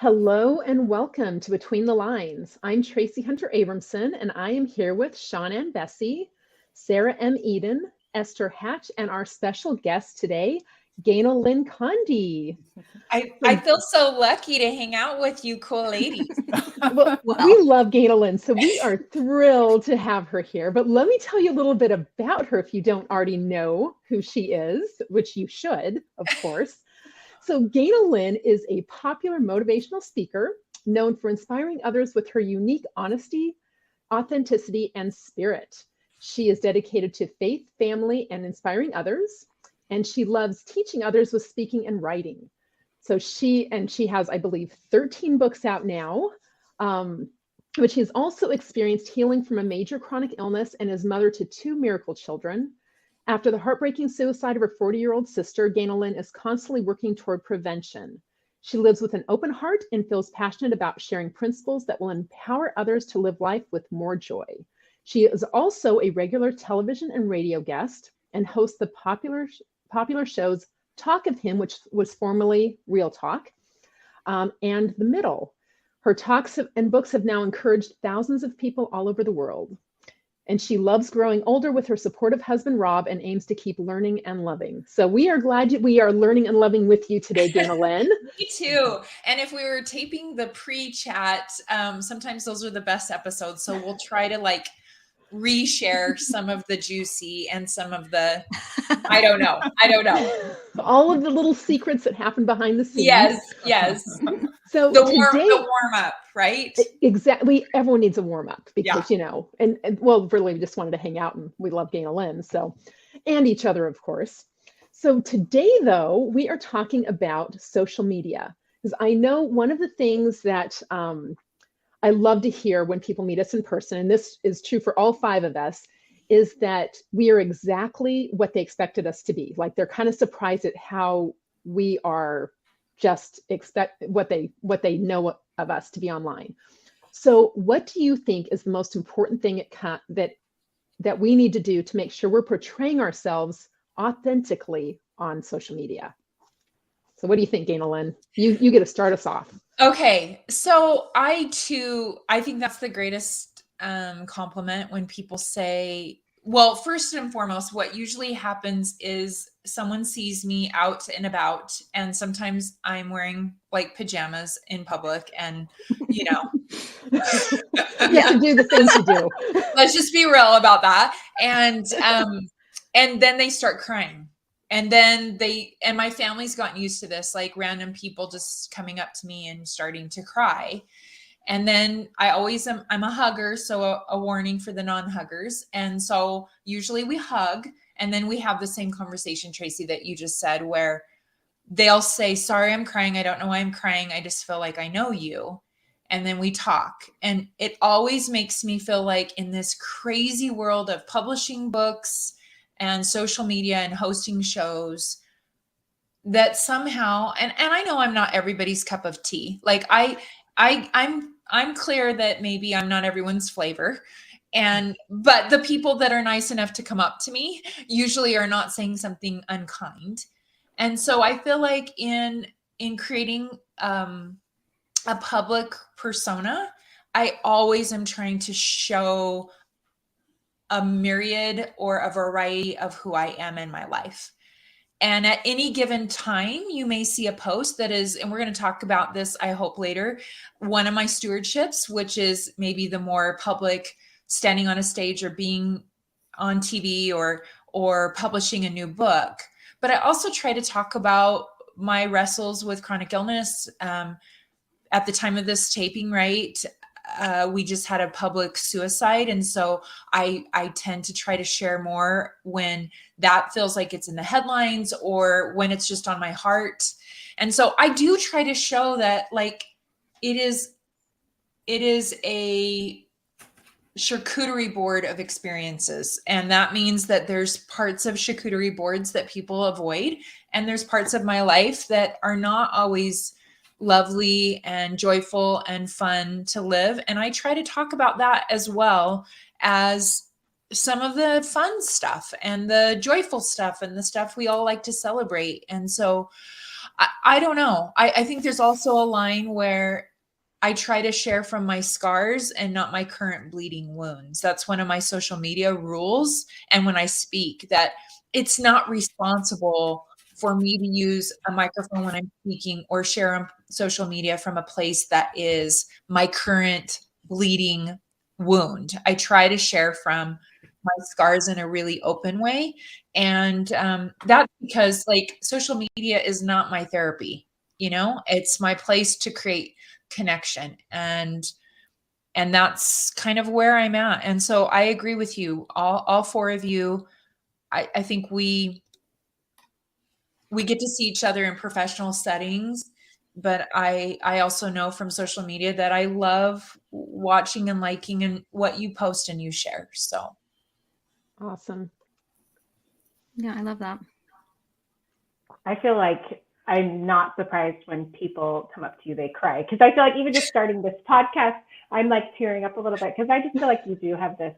Hello and welcome to Between the Lines. I'm Tracy Hunter Abramson, and I am here with Sean and Bessie, Sarah M. Eden, Esther Hatch, and our special guest today, Ganel-Lyn Condie. I feel so lucky to hang out with you cool ladies. Well, we love Ganel-Lyn, so we are thrilled to have her here. But let me tell you a little bit about her if you don't already know who she is, which you should, of course. So Ganel-Lyn is a popular motivational speaker known for inspiring others with her unique honesty, authenticity, and spirit. She is dedicated to faith, family, and inspiring others. And she loves teaching others with speaking and writing. So she has, I believe, 13 books out now, but she has also experienced healing from a major chronic illness and is mother to 2 miracle children. After the heartbreaking suicide of her 40-year-old sister, Ganel-Lyn is constantly working toward prevention. She lives with an open heart and feels passionate about sharing principles that will empower others to live life with more joy. She is also a regular television and radio guest and hosts the popular shows Talk of Him, which was formerly Real Talk, and The Middle. Her talks and books have now encouraged thousands of people all over the world. And she loves growing older with her supportive husband, Rob, and aims to keep learning and loving. So we are glad we are learning and loving with you today, Ganel-Lyn. Me too. And if we were taping the pre-chat, sometimes those are the best episodes. So we'll try to reshare some of the juicy and some of the, I don't know. All of the little secrets that happen behind the scenes. Yes. So the warm up, right? Exactly. Everyone needs a warm up because, and well, really, we just wanted to hang out and we love Ganel-Lyn. So, and each other, of course. So today, though, we are talking about social media because I know one of the things that I love to hear when people meet us in person, and this is true for all 5 of us, is that we are exactly what they expected us to be. Like they're kind of surprised at how we are just expect what they know of us to be online. So what do you think is the most important thing that we need to do to make sure we're portraying ourselves authentically on social media? So what do you think, Ganel-Lyn? You get to start us off. Okay. So I think that's the greatest compliment when people say, well, first and foremost, what usually happens is someone sees me out and about, and sometimes I'm wearing pajamas in public, and you have to do the things you do. Let's just be real about that. And then they start crying. And then my family's gotten used to this, random people just coming up to me and starting to cry. And then I'm a hugger, so a warning for the non-huggers. And so usually we hug, and then we have the same conversation, Tracy, that you just said, where they'll say, sorry, I'm crying. I don't know why I'm crying. I just feel like I know you. And then we talk. And it always makes me feel like in this crazy world of publishing books and social media and hosting shows, that somehow, and I know I'm not everybody's cup of tea. I'm clear that maybe I'm not everyone's flavor. But the people that are nice enough to come up to me usually are not saying something unkind. And so I feel like in creating a public persona, I always am trying to show a myriad or a variety of who I am in my life. And at any given time, you may see a post that is, and we're going to talk about this, I hope later, one of my stewardships, which is maybe the more public, standing on a stage or being on TV or publishing a new book. But I also try to talk about my wrestles with chronic illness. At the time of this taping, right, we just had a public suicide. And so I tend to try to share more when that feels like it's in the headlines or when it's just on my heart. And so I do try to show that it is a charcuterie board of experiences. And that means that there's parts of charcuterie boards that people avoid. And there's parts of my life that are not always lovely and joyful and fun to live. And I try to talk about that as well as some of the fun stuff and the joyful stuff and the stuff we all like to celebrate. And so I don't know. I think there's also a line where I try to share from my scars and not my current bleeding wounds. That's one of my social media rules. And when I speak, that it's not responsible for me to use a microphone when I'm speaking or share on social media from a place that is my current bleeding wound. I try to share from my scars in a really open way. And that's because like social media is not my therapy. It's my place to create connection, and that's kind of where I'm at. And so I agree with you, all four of you. I think we get to see each other in professional settings, but I also know from social media that I love watching and liking and what you post and you share. So Awesome. Yeah, I love that. I feel like I'm not surprised when people come up to you, they cry. Because I feel like even just starting this podcast, I'm like tearing up a little bit because I just feel like you do have this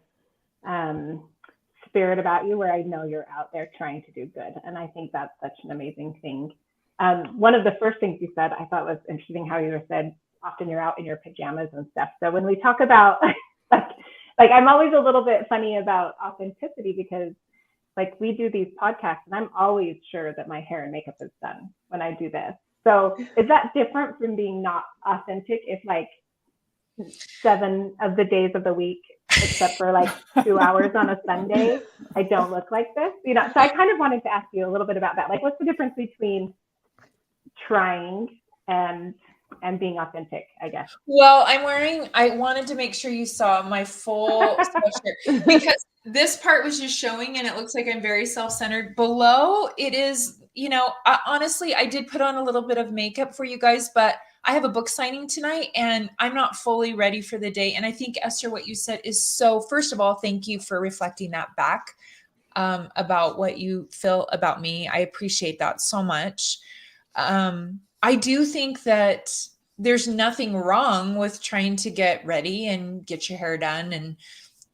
spirit about you where I know you're out there trying to do good. And I think that's such an amazing thing. One of the first things you said, I thought was interesting how you said, often you're out in your pajamas and stuff. So when we talk about like I'm always a little bit funny about authenticity because like we do these podcasts and I'm always sure that my hair and makeup is done when I do this. So is that different from being not authentic if like 7 of the days of the week, except for like 2 hours on a Sunday, I don't look like this? So I kind of wanted to ask you a little bit about that. Like what's the difference between trying and being authentic, I guess? Well, I wanted to make sure you saw my full sweatshirt because this part was just showing and it looks like I'm very self-centered. Below it is, honestly, I did put on a little bit of makeup for you guys, but I have a book signing tonight and I'm not fully ready for the day. And I think, Esther, what you said is so, first of all, thank you for reflecting that back about what you feel about me. I appreciate that so much. I do think that there's nothing wrong with trying to get ready and get your hair done and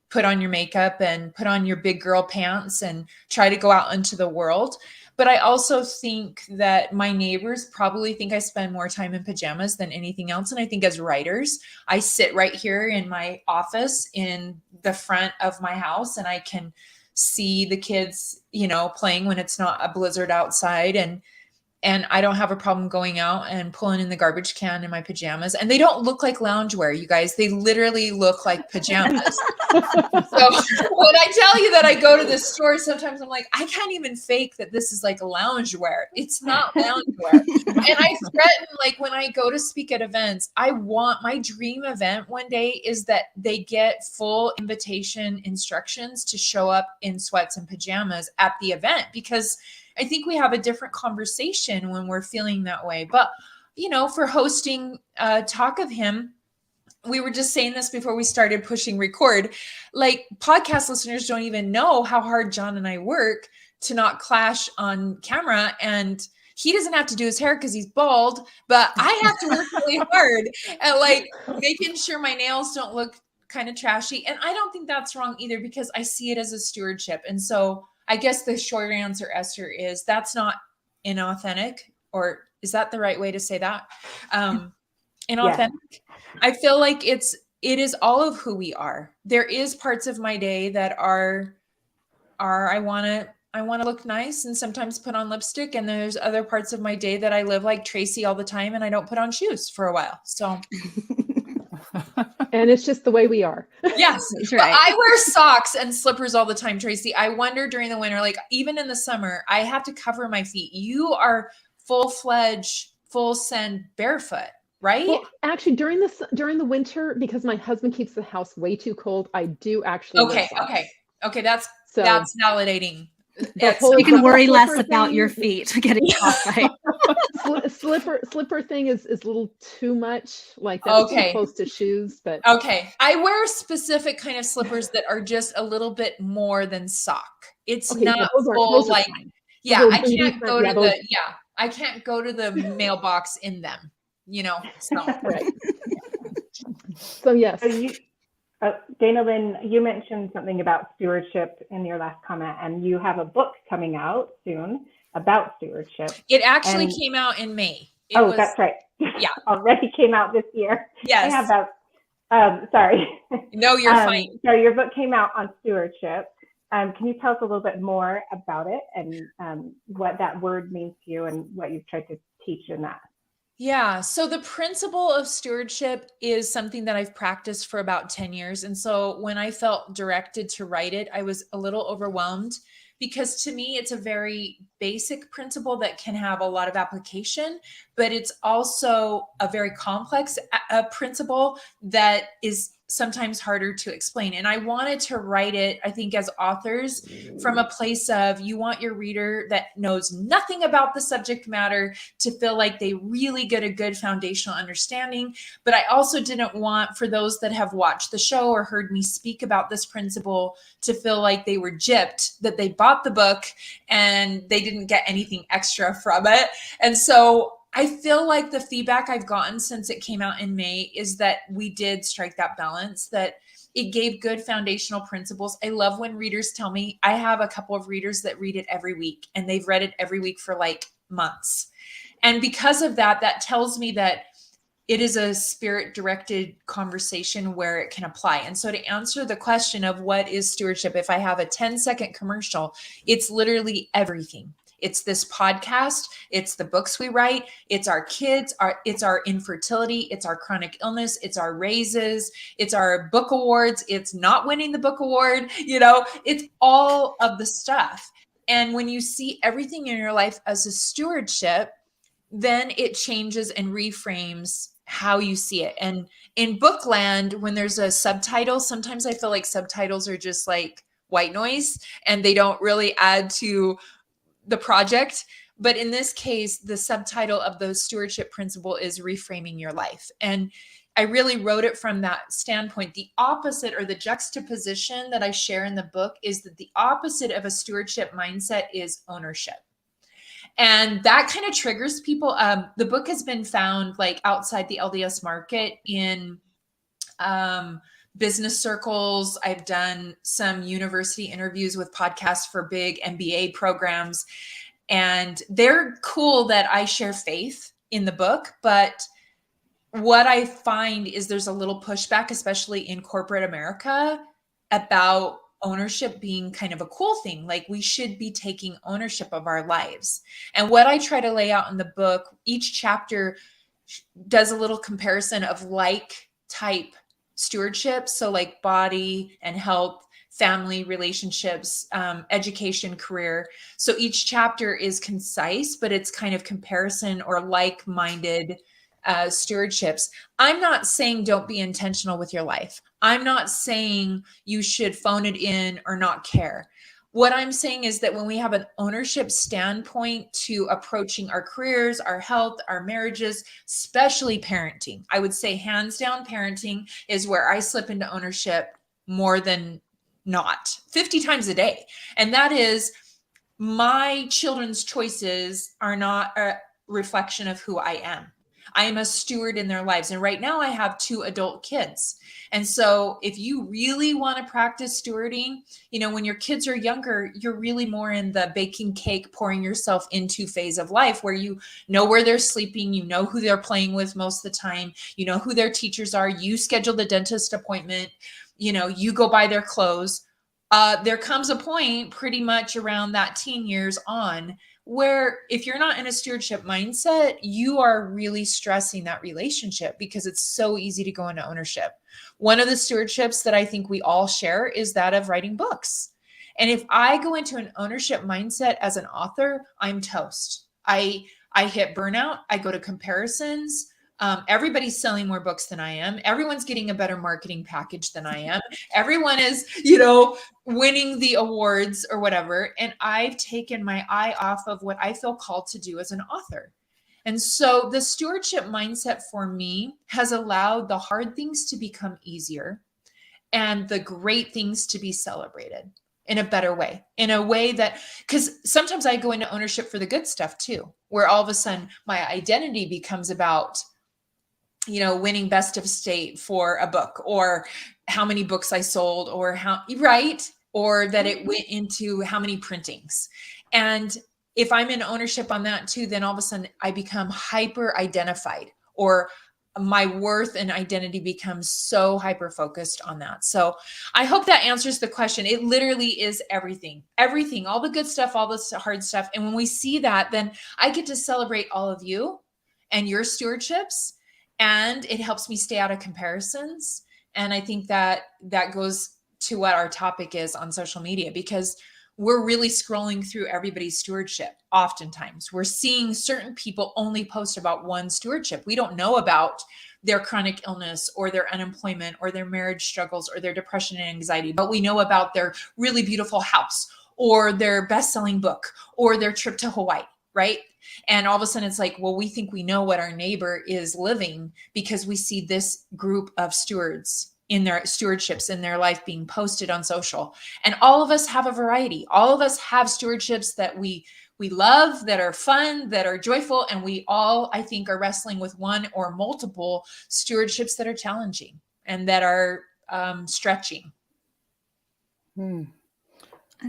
put on your makeup and put on your big girl pants and try to go out into the world. But I also think that my neighbors probably think I spend more time in pajamas than anything else. And I think as writers, I sit right here in my office in the front of my house and I can see the kids, playing when it's not a blizzard outside. And I don't have a problem going out and pulling in the garbage can in my pajamas. And they don't look like loungewear, you guys. They literally look like pajamas. So when I tell you that I go to this store, sometimes I'm like, I can't even fake that this is like loungewear. It's not loungewear. And I threaten, like when I go to speak at events, I want my dream event one day is that they get full invitation instructions to show up in sweats and pajamas at the event, because I think we have a different conversation when we're feeling that way. But, for hosting Talk of Him, we were just saying this before we started pushing record, like podcast listeners don't even know how hard John and I work to not clash on camera. And he doesn't have to do his hair because he's bald, but I have to work really hard at like making sure my nails don't look kind of trashy. And I don't think that's wrong either, because I see it as a stewardship. And so I guess the short answer, Esther, is that's not inauthentic, or is that the right way to say that? Inauthentic. Yeah. I feel like it is all of who we are. There is parts of my day that are I want to look nice and sometimes put on lipstick. And there's other parts of my day that I live like Tracy all the time and I don't put on shoes for a while. So. And it's just the way we are. Yes. That's right. But I wear socks and slippers all the time, Tracy. I wonder during the winter, like even in the summer, I have to cover my feet. You are full-fledged, full send barefoot, right? Well, actually during the winter, because my husband keeps the house way too cold, I do actually wear socks. Okay. That's validating. You can worry less about your feet getting frostbite. Slipper thing is a little too much, like that's too close to shoes. But okay, I wear specific kind of slippers that are just a little bit more than sock. It's not full like I can't go to the mailbox in them. So right. So yes. So Ganel-Lyn, you mentioned something about stewardship in your last comment, and you have a book coming out soon. about stewardship. It actually And- came out in May. That's right. Yeah. Already came out this year. Yes. I have that. Sorry. No, you're fine. So your book came out on stewardship. Can you tell us a little bit more about it and what that word means to you and what you've tried to teach in that? Yeah. So the principle of stewardship is something that I've practiced for about 10 years. And so when I felt directed to write it, I was a little overwhelmed because to me, it's a very basic principle that can have a lot of application, but it's also a very complex principle that is sometimes harder to explain. And I wanted to write it, I think, as authors from a place of you want your reader that knows nothing about the subject matter to feel like they really get a good foundational understanding. But I also didn't want for those that have watched the show or heard me speak about this principle to feel like they were gypped, that they bought the book and they didn't get anything extra from it. And so I feel like the feedback I've gotten since it came out in May is that we did strike that balance, that it gave good foundational principles. I love when readers tell me, I have a couple of readers that read it every week and they've read it every week for like months. And because of that, that tells me that it is a spirit-directed conversation where it can apply. And so to answer the question of what is stewardship, if I have a 10-second commercial, it's literally everything. It's this podcast, it's the books we write, it's our kids, it's our infertility, it's our chronic illness, it's our raises, it's our book awards, it's not winning the book award, it's all of the stuff. And when you see everything in your life as a stewardship, then it changes and reframes how you see it. And in Bookland, when there's a subtitle, sometimes I feel like subtitles are just like white noise and they don't really add to the project. But in this case, the subtitle of the stewardship principle is reframing your life. And I really wrote it from that standpoint. The opposite or the juxtaposition that I share in the book is that the opposite of a stewardship mindset is ownership. And that kind of triggers people. The book has been found like outside the LDS market in business circles. I've done some university interviews with podcasts for big MBA programs, and they're cool that I share faith in the book. But what I find is there's a little pushback, especially in corporate America, about ownership being kind of a cool thing. Like we should be taking ownership of our lives. And what I try to lay out in the book, each chapter does a little comparison of like type stewardship. So like body and health, family, relationships, education, career. So each chapter is concise, but it's kind of comparison or like-minded stewardships. I'm not saying don't be intentional with your life. I'm not saying you should phone it in or not care. What I'm saying is that when we have an ownership standpoint to approaching our careers, our health, our marriages, especially parenting, I would say hands down parenting is where I slip into ownership more than not, 50 times a day. And that is my children's choices are not a reflection of who I am. I am a steward in their lives. And right now I have 2 adult kids. And so if you really want to practice stewarding, when your kids are younger, you're really more in the baking cake, pouring yourself into phase of life where you know where they're sleeping, you know who they're playing with most of the time, you know who their teachers are, you schedule the dentist appointment, you go buy their clothes. There comes a point pretty much around that teen years on where if you're not in a stewardship mindset, you are really stressing that relationship because it's so easy to go into ownership. One of the stewardships that I think we all share is that of writing books. And if I go into an ownership mindset as an author, I'm toast. I hit burnout. I go to comparisons. Everybody's selling more books than I am. Everyone's getting a better marketing package than I am. Everyone is, winning the awards or whatever. And I've taken my eye off of what I feel called to do as an author. And so the stewardship mindset for me has allowed the hard things to become easier and the great things to be celebrated in a better way, in a way that, because sometimes I go into ownership for the good stuff too, where all of a sudden my identity becomes about winning best of state for a book or how many books I sold or or that it went into how many printings. And if I'm in ownership on that too, then all of a sudden I become hyper identified, or my worth and identity becomes so hyper focused on that. So I hope that answers the question. It literally is everything, all the good stuff, all the hard stuff. And when we see that, then I get to celebrate all of you and your stewardships, and it helps me stay out of comparisons. And I think that goes to what our topic is on social media, because we're really scrolling through everybody's stewardship. Oftentimes we're seeing certain people only post about one stewardship. We don't know about their chronic illness or their unemployment or their marriage struggles or their depression and anxiety, but we know about their really beautiful house or their best-selling book or their trip to Hawaii, right? And all of a sudden it's like, well, we think we know what our neighbor is living because we see this group of stewards in their stewardships in their life being posted on social. And all of us have a variety. All of us have stewardships that we love, that are fun, that are joyful. And we all, I think, are wrestling with one or multiple stewardships that are challenging and that are stretching.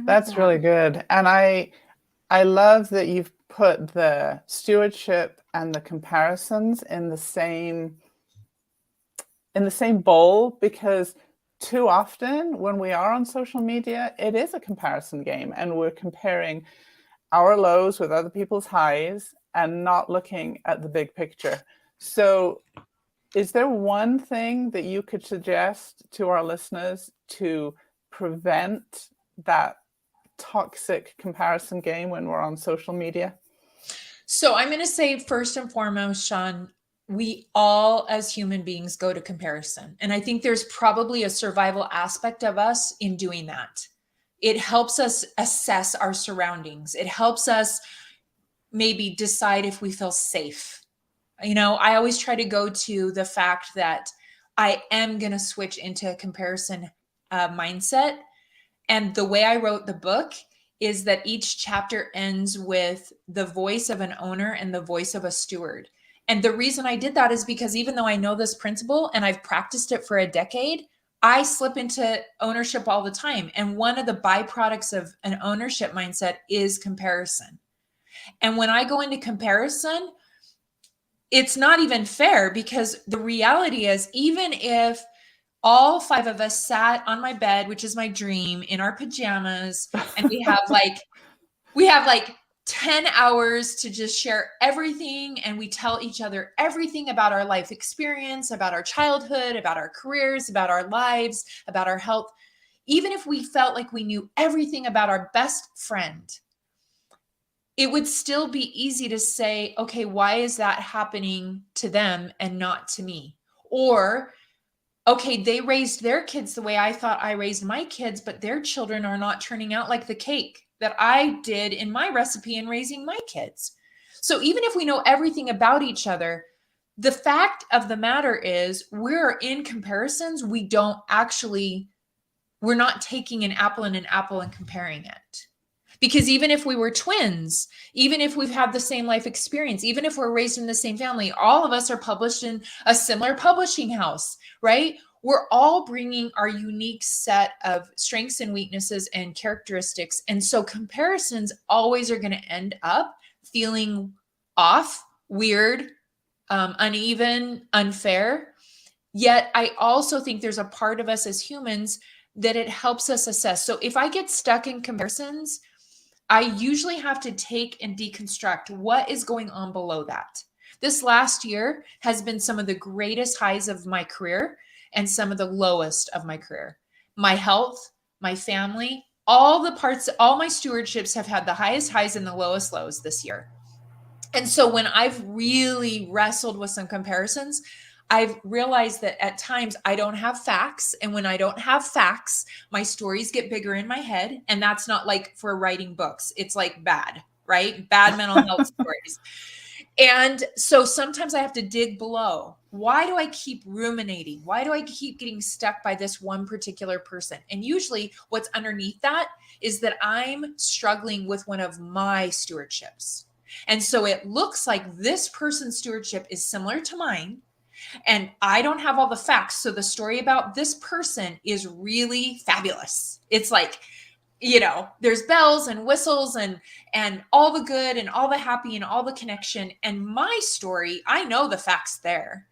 That's really good. And I love that you've put the stewardship and the comparisons in the same bowl, because too often when we are on social media, it is a comparison game and we're comparing our lows with other people's highs and not looking at the big picture. So is there one thing that you could suggest to our listeners to prevent that toxic comparison game when we're on social media? So I'm going to say, first and foremost, Sean, we all as human beings go to comparison. And I think there's probably a survival aspect of us in doing that. It helps us assess our surroundings. It helps us maybe decide if we feel safe. You know, I always try to go to the fact that I am going to switch into a comparison mindset. And the way I wrote the book is that each chapter ends with the voice of an owner and the voice of a steward. And the reason I did that is because even though I know this principle and I've practiced it for a decade, I slip into ownership all the time. And one of the byproducts of an ownership mindset is comparison. And when I go into comparison, it's not even fair, because the reality is, even if all 5 of us sat on my bed, which is my dream, in our pajamas, and we have like 10 hours to just share everything, and we tell each other everything about our life experience, about our childhood, about our careers, about our lives, about our health. Even if we felt like we knew everything about our best friend, it would still be easy to say, okay, why is that happening to them and not to me? Or, okay, they raised their kids the way I thought I raised my kids, but their children are not turning out like the cake that I did in my recipe in raising my kids. So even if we know everything about each other, the fact of the matter is, we're in comparisons. We're not taking an apple and comparing it. Because even if we were twins, even if we've had the same life experience, even if we're raised in the same family, all of us are published in a similar publishing house, right? We're all bringing our unique set of strengths and weaknesses and characteristics. And so comparisons always are going to end up feeling off, weird, uneven, unfair. Yet I also think there's a part of us as humans that it helps us assess. So if I get stuck in comparisons, I usually have to take and deconstruct what is going on below that. This last year has been some of the greatest highs of my career and some of the lowest of my career. My health, my family, all my stewardships have had the highest highs and the lowest lows this year. And so when I've really wrestled with some comparisons, I've realized that at times I don't have facts. And when I don't have facts, my stories get bigger in my head. And that's not like for writing books. It's like bad, right? Bad mental health stories. And so sometimes I have to dig below. Why do I keep ruminating? Why do I keep getting stuck by this one particular person? And usually what's underneath that is that I'm struggling with one of my stewardships. And so it looks like this person's stewardship is similar to mine, and I don't have all the facts. So the story about this person is really fabulous. It's like there's bells and whistles and all the good and all the happy and all the connection. And my story, I know the facts there.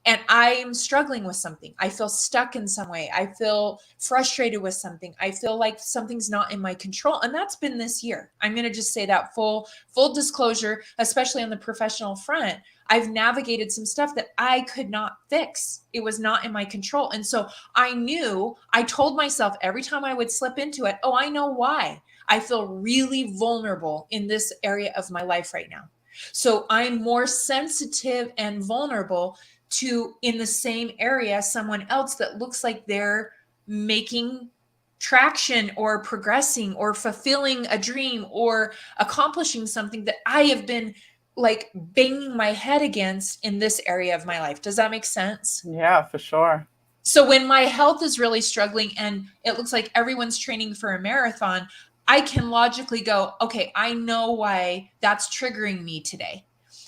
And I'm struggling with something. I feel stuck in some way. I feel frustrated with something. I feel like something's not in my control. And that's been this year. I'm going to just say that full disclosure, especially on the professional front. I've navigated some stuff that I could not fix. It was not in my control. And so I told myself every time I would slip into it, oh, I know why. I feel really vulnerable in this area of my life right now. So I'm more sensitive and vulnerable to, in the same area, someone else that looks like they're making traction or progressing or fulfilling a dream or accomplishing something that I have been like banging my head against in this area of my life. Does that make sense? Yeah, for sure. So when my health is really struggling and it looks like everyone's training for a marathon, I can logically go, okay, I know why that's triggering me today.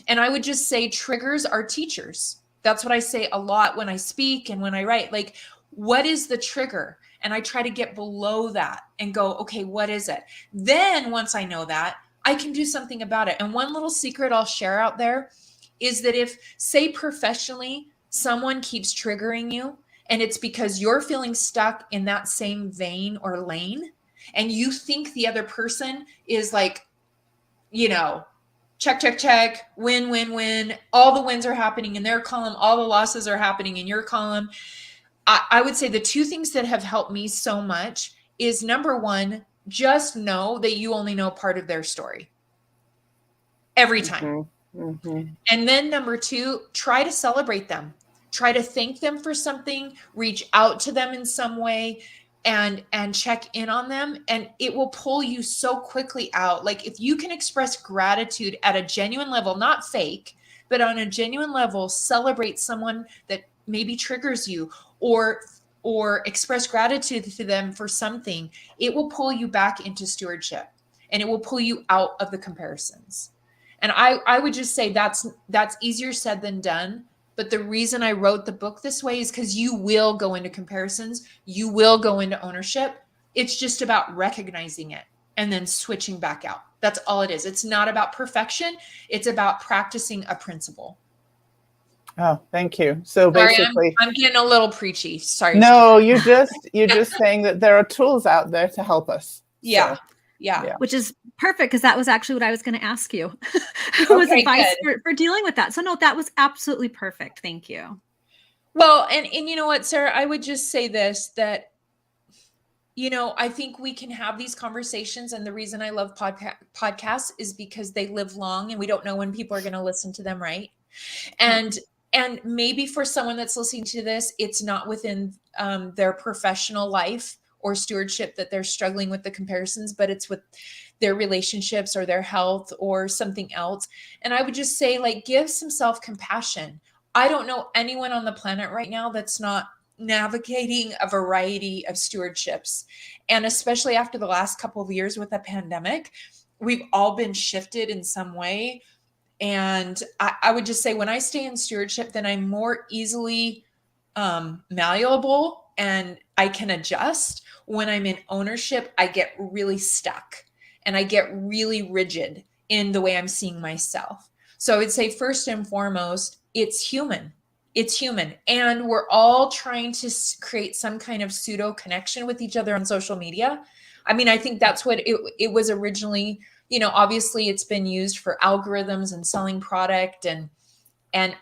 And I would just say triggers are teachers. That's what I say a lot when I speak and when I write. Like, what is the trigger? And I try to get below that and go, okay, what is it? Then once I know that, I can do something about it. And one little secret I'll share out there is that if, say, professionally, someone keeps triggering you and it's because you're feeling stuck in that same vein or lane, and you think the other person is like, check, check, check, win, win, win. All the wins are happening in their column. All the losses are happening in your column. I would say the two things that have helped me so much is, number one, just know that you only know part of their story every time. Mm-hmm. And then number two, try to celebrate them. Try to thank them for something, reach out to them in some way, and check in on them, and it will pull you so quickly out. Like, if you can express gratitude at a genuine level, not fake, but on a genuine level, celebrate someone that maybe triggers you, or express gratitude to them for something, it will pull you back into stewardship, and it will pull you out of the comparisons. And I would just say that's easier said than done. But the reason I wrote the book this way is because you will go into comparisons. You will go into ownership. It's just about recognizing it and then switching back out. That's all it is. It's not about perfection. It's about practicing a principle. Oh, thank you. So basically, I'm getting a little preachy. Sorry. No, you're just saying that there are tools out there to help us. Yeah. So, yeah. Which is perfect, because that was actually what I was going to ask you. Was advice for dealing with that. So no, that was absolutely perfect. Thank you. Well, and you know what, Sarah, I would just say this, that, I think we can have these conversations. And the reason I love podcasts is because they live long and we don't know when people are going to listen to them. Right. And maybe for someone that's listening to this, it's not within their professional life or stewardship that they're struggling with the comparisons, but it's with their relationships or their health or something else. And I would just say, like, give some self-compassion. I don't know anyone on the planet right now that's not navigating a variety of stewardships. And especially after the last couple of years with the pandemic, we've all been shifted in some way. And I would just say, when I stay in stewardship, then I'm more easily malleable and I can adjust. When I'm in ownership, I get really stuck and I get really rigid in the way I'm seeing myself. So I would say, first and foremost, it's human. It's human. And we're all trying to create some kind of pseudo connection with each other on social media. I mean, I think that's what it was originally. Obviously it's been used for algorithms and selling product and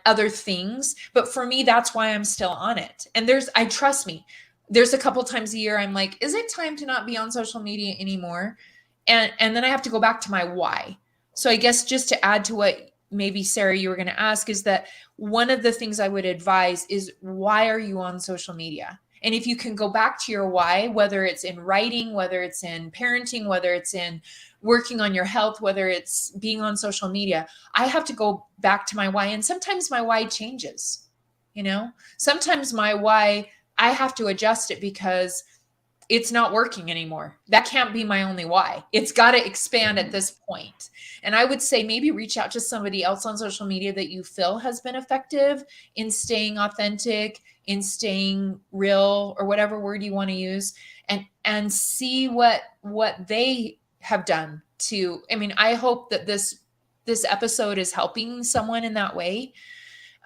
other things. But for me, that's why I'm still on it. And trust me, there's a couple times a year I'm like, is it time to not be on social media anymore? And then I have to go back to my why. So I guess just to add to what maybe Sarah, you were going to ask, is that one of the things I would advise is, why are you on social media? And if you can go back to your why, whether it's in writing, whether it's in parenting, whether it's in working on your health, whether it's being on social media, I have to go back to my why. And sometimes my why changes, sometimes my why, I have to adjust it because it's not working anymore. That can't be my only why. It's got to expand at this point. And I would say maybe reach out to somebody else on social media that you feel has been effective in staying authentic, in staying real, or whatever word you want to use, and see what they have done to, I mean, I hope that this episode is helping someone in that way.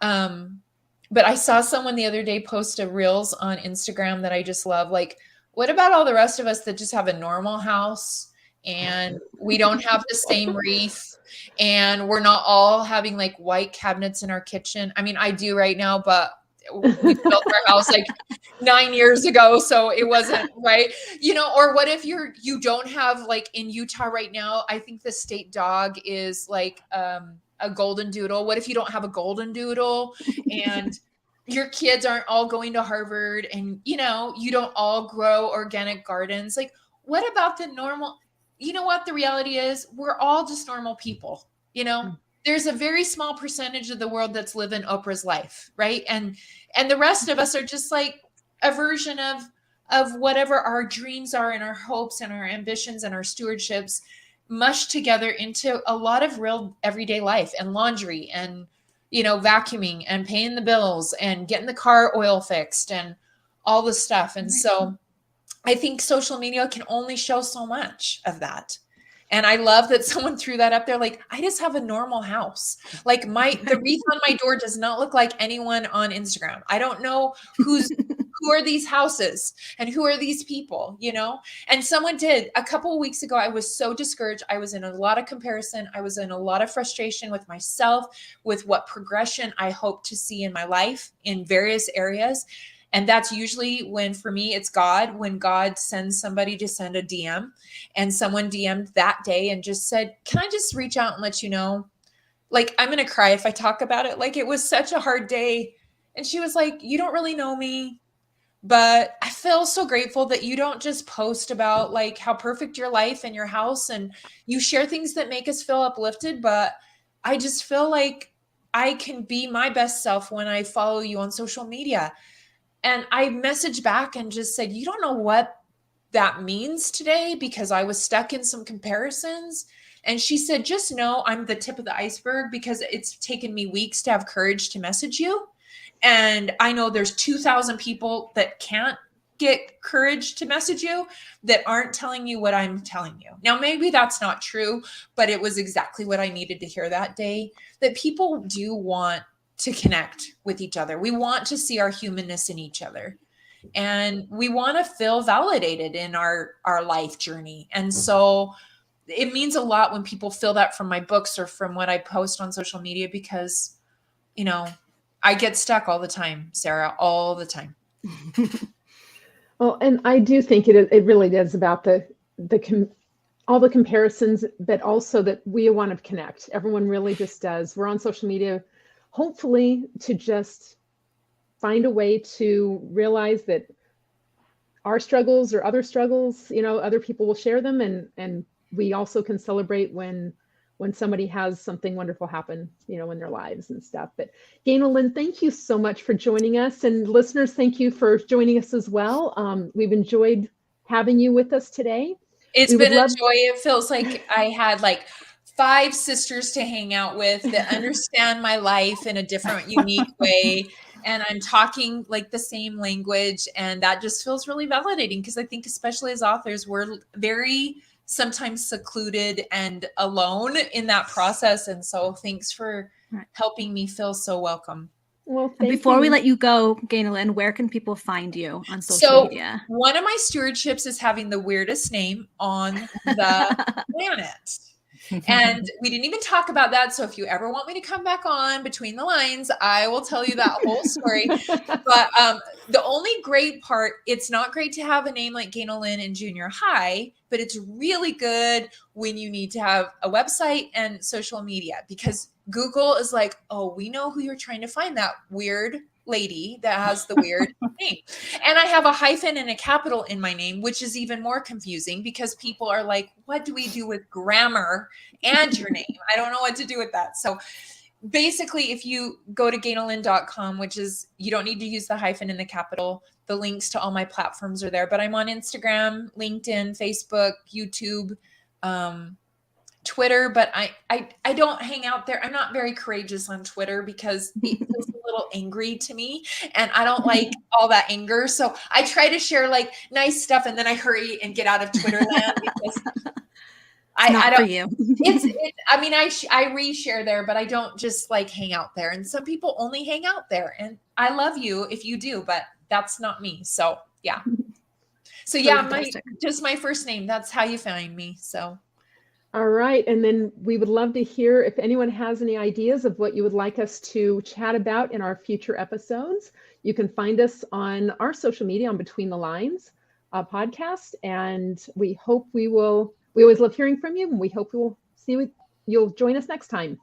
But I saw someone the other day post a reels on Instagram that I just love. Like, what about all the rest of us that just have a normal house and we don't have the same wreath and we're not all having like white cabinets in our kitchen? I mean, I do right now, but we built our house like 9 years ago, so it wasn't right, you know. Or what if you don't have, like in Utah right now, I think the state dog is like a golden doodle. What if you don't have a golden doodle and your kids aren't all going to Harvard and, you know, you don't all grow organic gardens? Like, what about the normal? You know what the reality is? We're all just normal people, you know. There's a very small percentage of the world that's living Oprah's life, right? And the rest of us are just like a version of whatever our dreams are and our hopes and our ambitions and our stewardships mushed together into a lot of real everyday life and laundry and, you know, vacuuming and paying the bills and getting the car oil fixed and all the stuff. And so I think social media can only show so much of that. And I love that someone threw that up there. Like, I just have a normal house. Like the wreath on my door does not look like anyone on Instagram. I don't know who are these houses and who are these people, you know? And someone did a couple of weeks ago. I was so discouraged. I was in a lot of comparison. I was in a lot of frustration with myself, with what progression I hope to see in my life in various areas. And that's usually when, for me, it's God, when God sends somebody to send a DM. And someone DM'd that day and just said, can I just reach out and let you know? Like, I'm going to cry if I talk about it. Like, it was such a hard day. And she was like, you don't really know me, but I feel so grateful that you don't just post about like how perfect your life and your house, and you share things that make us feel uplifted. But I just feel like I can be my best self when I follow you on social media. And I messaged back and just said, you don't know what that means today, because I was stuck in some comparisons. And she said, just know I'm the tip of the iceberg, because it's taken me weeks to have courage to message you. And I know there's 2,000 people that can't get courage to message you that aren't telling you what I'm telling you. Now, maybe that's not true, but it was exactly what I needed to hear that day, that people do want to connect with each other. We want to see our humanness in each other, and we want to feel validated in our life journey. And so it means a lot when people feel that from my books or from what I post on social media, because, you know, I get stuck all the time, Sarah, all the time. Well, and I do think it really is about all the comparisons, but also that we want to connect. Everyone really just does. We're on social media, hopefully, to just find a way to realize that our struggles or other struggles, you know, other people will share them, and we also can celebrate when somebody has something wonderful happen, you know, in their lives and stuff. But Ganel-Lyn, thank you so much for joining us, and listeners, thank you for joining us as well. We've enjoyed having you with us today. It's been a joy. It feels like I had like 5 sisters to hang out with that understand my life in a different, unique way. And I'm talking like the same language. And that just feels really validating, because I think, especially as authors, we're very sometimes secluded and alone in that process. And so thanks for helping me feel so welcome. Well, before we let you go, Ganel-Lyn, where can people find you on social media? One of my stewardships is having the weirdest name on the planet. And we didn't even talk about that. So if you ever want me to come back on Between the Lines, I will tell you that whole story. But the only great part, it's not great to have a name like Ganel-Lyn in junior high, but it's really good when you need to have a website and social media, because Google is like, oh, we know who you're trying to find, that weird lady that has the weird name. And I have a hyphen and a capital in my name, which is even more confusing, because people are like, what do we do with grammar and your name? I don't know what to do with that. So basically, if you go to Ganel-Lyn.com, which is, you don't need to use the hyphen in the capital, the links to all my platforms are there. But I'm on Instagram, LinkedIn, Facebook, YouTube, Twitter, but I don't hang out there. I'm not very courageous on Twitter because it feels a little angry to me, and I don't like all that anger. So I try to share like nice stuff, and then I hurry and get out of Twitter land because I don't. For you. I mean, I reshare there, but I don't just like hang out there. And some people only hang out there, and I love you if you do, but that's not me. So yeah. So yeah, just my first name. That's how you find me. So. All right. And then we would love to hear if anyone has any ideas of what you would like us to chat about in our future episodes. You can find us on our social media on Between the Lines podcast. And we hope we always love hearing from you. And we hope you'll join us next time.